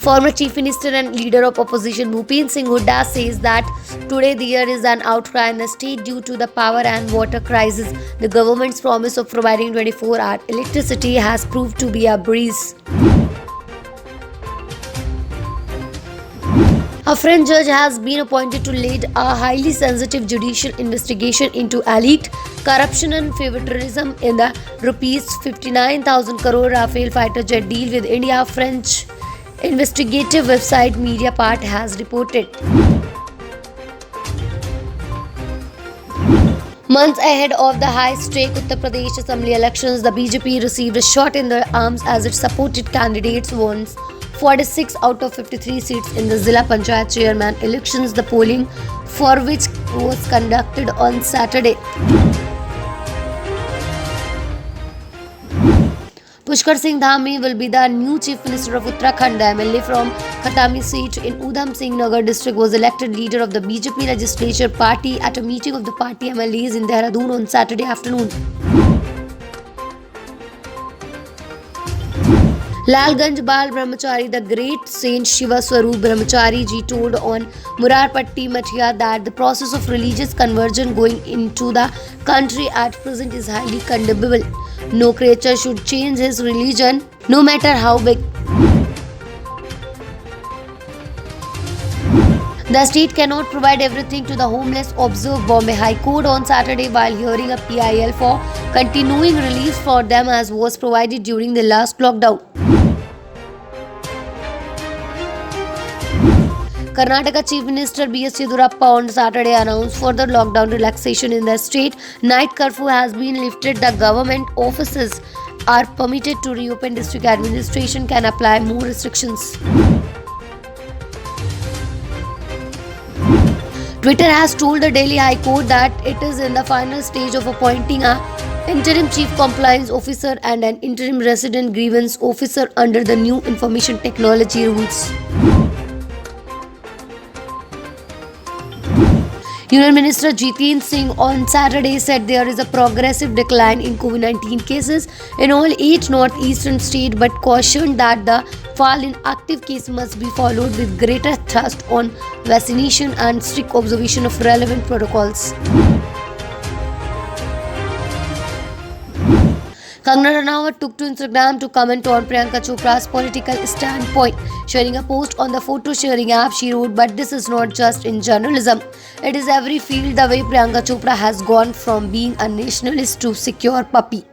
Former Chief Minister and leader of opposition Bhupen Singh Hooda says that today there is an outcry in the state due to the power and water crisis. The government's promise of providing 24-hour electricity has proved to be a breeze. A French judge has been appointed to lead a highly sensitive judicial investigation into alleged corruption and favoritism in the rupees 59,000 crore Rafale fighter jet deal with India, French investigative website Mediapart has reported. Months ahead of the high-stake Uttar Pradesh Assembly elections, the BJP received a shot in the arms as its supported candidates won 46 out of 53 seats in the Zilla Panchayat chairman elections, the polling for which was conducted on Saturday. Pushkar Singh Dhami will be the new Chief Minister of Uttarakhand. The MLA from Khatami seat in Udham Singh Nagar district was elected leader of the BJP legislature party at a meeting of the party MLAs in Dehradun on Saturday afternoon. Lalganj Bal Brahmachari, the great Saint Shiva Swaroop Brahmachari ji told on Murarpatti Mathia that the process of religious conversion going into the country at present is highly condemnable. No creature should change his religion, no matter how big. The state cannot provide everything to the homeless, observed Bombay High Court on Saturday while hearing a PIL for continuing relief for them as was provided during the last lockdown. Karnataka Chief Minister B.S. Yedurappa on Saturday announced further lockdown relaxation in the state. Night curfew has been lifted. The government offices are permitted to reopen. District administration can apply more restrictions. Twitter has told the Delhi High Court that it is in the final stage of appointing an interim chief compliance officer and an interim resident grievance officer under the new information technology rules. Union Minister Jitendra Singh on Saturday said there is a progressive decline in COVID-19 cases in all 8 northeastern states, but cautioned that the fall in active cases must be followed with greater thrust on vaccination and strict observation of relevant protocols. Kangana Ranaut took to Instagram to comment on Priyanka Chopra's political standpoint. Sharing a post on the photo sharing app, she wrote, "But this is not just in journalism. It is every field the way Priyanka Chopra has gone from being a nationalist to secure puppy."